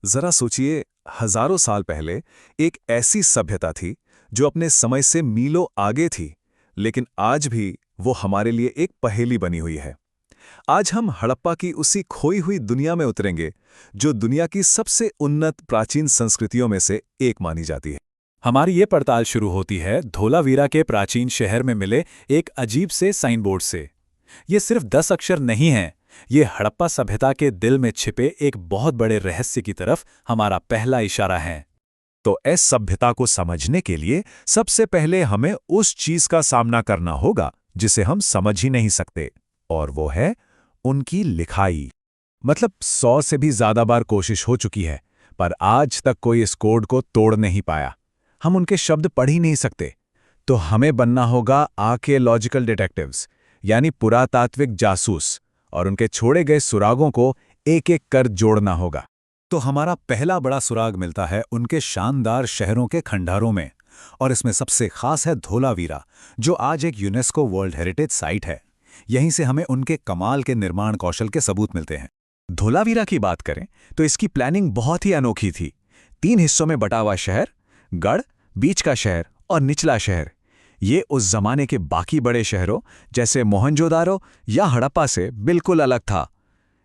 जरा सोचिए, हजारों साल पहले एक ऐसी सभ्यता थी जो अपने समय से मीलों आगे थी, लेकिन आज भी वो हमारे लिए एक पहेली बनी हुई है। आज हम हड़प्पा की उसी खोई हुई दुनिया में उतरेंगे, जो दुनिया की सबसे उन्नत प्राचीन संस्कृतियों में से एक मानी जाती है। हमारी ये पड़ताल शुरू होती है धोलावीरा के प्राचीन शहर में मिले एक अजीब से साइन बोर्ड से। ये सिर्फ 10 अक्षर नहीं हैं, ये हड़प्पा सभ्यता के दिल में छिपे एक बहुत बड़े रहस्य की तरफ हमारा पहला इशारा है। तो इस सभ्यता को समझने के लिए सबसे पहले हमें उस चीज का सामना करना होगा जिसे हम समझ ही नहीं सकते, और वो है उनकी लिखाई। मतलब 100 से भी ज्यादा बार कोशिश हो चुकी है, पर आज तक कोई इस कोड को तोड़ नहीं पाया। हम उनके शब्द पढ़ ही नहीं सकते। तो हमें बनना होगा आर्कियोलॉजिकल डिटेक्टिव्स, यानी पुरातात्विक जासूस, और उनके छोड़े गए सुरागों को एक एक कर जोड़ना होगा। तो हमारा पहला बड़ा सुराग मिलता है उनके शानदार शहरों के खंडारों में, और इसमें सबसे खास है धोलावीरा, जो आज एक यूनेस्को वर्ल्ड हेरिटेज साइट है। यहीं से हमें उनके कमाल के निर्माण कौशल के सबूत मिलते हैं। धोलावीरा की बात करें तो इसकी प्लानिंग बहुत ही अनोखी थी। 3 हिस्सों में बटा हुआ शहर, गढ़, बीच का शहर और निचला शहर। ये उस जमाने के बाकी बड़े शहरों जैसे मोहनजोदारो या हड़प्पा से बिल्कुल अलग था।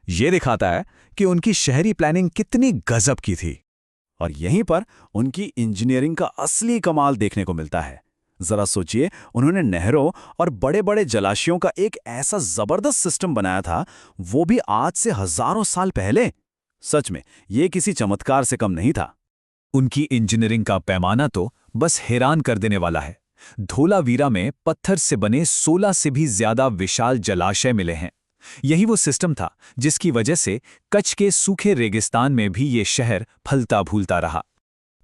ये दिखाता है कि उनकी शहरी प्लानिंग कितनी गजब की थी। और यहीं पर उनकी इंजीनियरिंग का असली कमाल देखने को मिलता है। जरा सोचिए, उन्होंने नहरों और बड़े बड़े जलाशयों का एक ऐसा जबरदस्त सिस्टम बनाया था, वो भी आज से हजारों साल पहले। सच में ये किसी चमत्कार से कम नहीं था। उनकी इंजीनियरिंग का पैमाना तो बस हैरान कर देने वाला है। धोलावीरा में पत्थर से बने 16 से भी ज्यादा विशाल जलाशय मिले हैं। यही वो सिस्टम था जिसकी वजह से कच्छ के सूखे रेगिस्तान में भी ये शहर फलता फूलता रहा।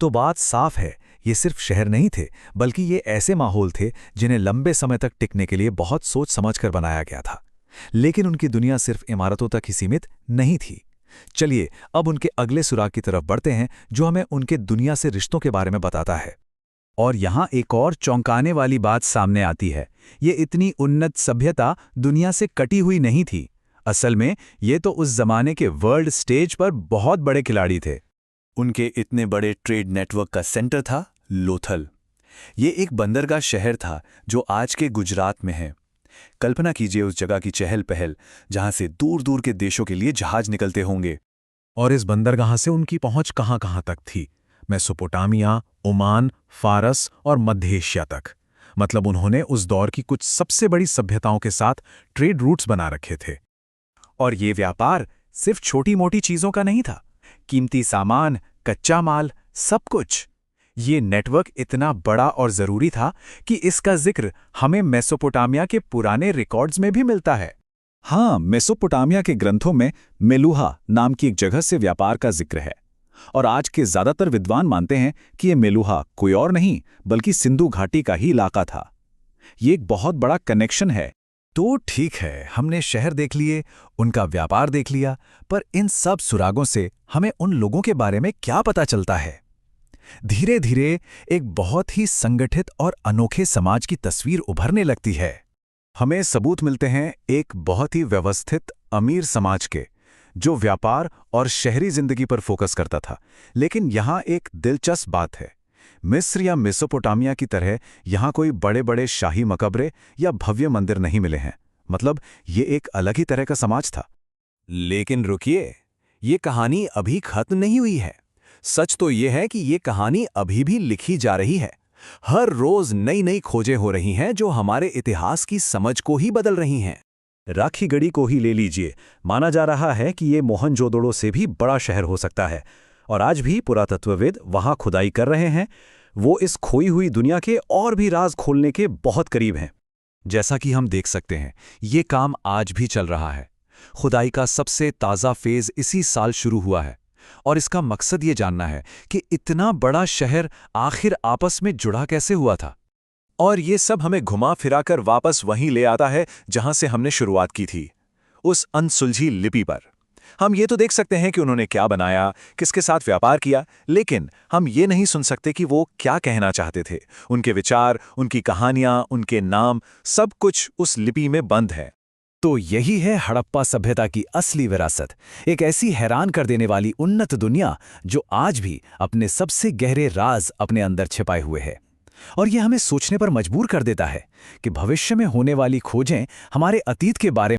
तो बात साफ है, ये सिर्फ शहर नहीं थे, बल्कि ये ऐसे माहौल थे जिन्हें लंबे समय तक टिकने के लिए बहुत सोच समझकर बनाया गया था। लेकिन उनकी दुनिया सिर्फ इमारतों तक ही सीमित नहीं थी। चलिए अब उनके अगले सुराग की तरफ बढ़ते हैं, जो हमें उनके दुनिया से रिश्तों के बारे में बताता है। और यहाँ एक और चौंकाने वाली बात सामने आती है। ये इतनी उन्नत सभ्यता दुनिया से कटी हुई नहीं थी। असल में ये तो उस जमाने के वर्ल्ड स्टेज पर बहुत बड़े खिलाड़ी थे। उनके इतने बड़े ट्रेड नेटवर्क का सेंटर था लोथल। ये एक बंदरगाह शहर था जो आज के गुजरात में है। कल्पना कीजिए उस जगह की चहल पहल, जहां से दूर दूर के देशों के लिए जहाज निकलते होंगे। और इस बंदरगाह से उनकी पहुंच कहां कहां तक थी? मेसोपोटामिया, ओमान, फारस और मध्य एशिया तक। मतलब उन्होंने उस दौर की कुछ सबसे बड़ी सभ्यताओं के साथ ट्रेड रूट्स बना रखे थे। और ये व्यापार सिर्फ छोटी मोटी चीजों का नहीं था। कीमती सामान, कच्चा माल, सब कुछ। ये नेटवर्क इतना बड़ा और जरूरी था कि इसका जिक्र हमें मेसोपोटामिया के पुराने रिकॉर्ड्स में भी मिलता है। हाँ, मेसोपोटामिया के ग्रंथों में मेलुहा नाम की एक जगह से व्यापार का जिक्र है। और आज के ज्यादातर विद्वान मानते हैं कि ये मेलुहा कोई और नहीं बल्कि सिंधु घाटी का ही इलाका था। ये एक बहुत बड़ा कनेक्शन है। तो ठीक है, हमने शहर देख लिए, उनका व्यापार देख लिया, पर इन सब सुरागों से हमें उन लोगों के बारे में क्या पता चलता है? धीरे धीरे एक बहुत ही संगठित और अनोखे समाज की तस्वीर उभरने लगती है। हमें सबूत मिलते हैं एक बहुत ही व्यवस्थित अमीर समाज के, जो व्यापार और शहरी जिंदगी पर फोकस करता था। लेकिन यहाँ एक दिलचस्प बात है। मिस्र या मेसोपोटामिया की तरह यहाँ कोई बड़े बड़े शाही मकबरे या भव्य मंदिर नहीं मिले हैं। मतलब ये एक अलग ही तरह का समाज था। लेकिन रुकिए, ये कहानी अभी खत्म नहीं हुई है। सच तो ये है कि ये कहानी अभी भी लिखी जा रही है। हर रोज नई नई खोजें हो रही हैं जो हमारे इतिहास की समझ को ही बदल रही हैं। राखीगढ़ी को ही ले लीजिए। माना जा रहा है कि ये मोहनजोदड़ो से भी बड़ा शहर हो सकता है, और आज भी पुरातत्वविद वहां खुदाई कर रहे हैं। वो इस खोई हुई दुनिया के और भी राज खोलने के बहुत करीब हैं। जैसा कि हम देख सकते हैं, ये काम आज भी चल रहा है। खुदाई का सबसे ताज़ा फेज इसी साल शुरू हुआ है, और इसका मकसद ये जानना है कि इतना बड़ा शहर आखिर आपस में जुड़ा कैसे हुआ था। और ये सब हमें घुमा फिराकर वापस वहीं ले आता है जहां से हमने शुरुआत की थी, उस अनसुलझी लिपि पर। हम ये तो देख सकते हैं कि उन्होंने क्या बनाया, किसके साथ व्यापार किया, लेकिन हम ये नहीं सुन सकते कि वो क्या कहना चाहते थे। उनके विचार, उनकी कहानियां, उनके नाम, सब कुछ उस लिपि में बंद है। तो यही है हड़प्पा सभ्यता की असली विरासत, एक ऐसी हैरान कर देने वाली उन्नत दुनिया जो आज भी अपने सबसे गहरे राज अपने अंदर छिपाए हुए है। और यह हमें सोचने पर मजबूर कर देता है कि भविष्य में होने वाली खोजें हमारे अतीत के बारे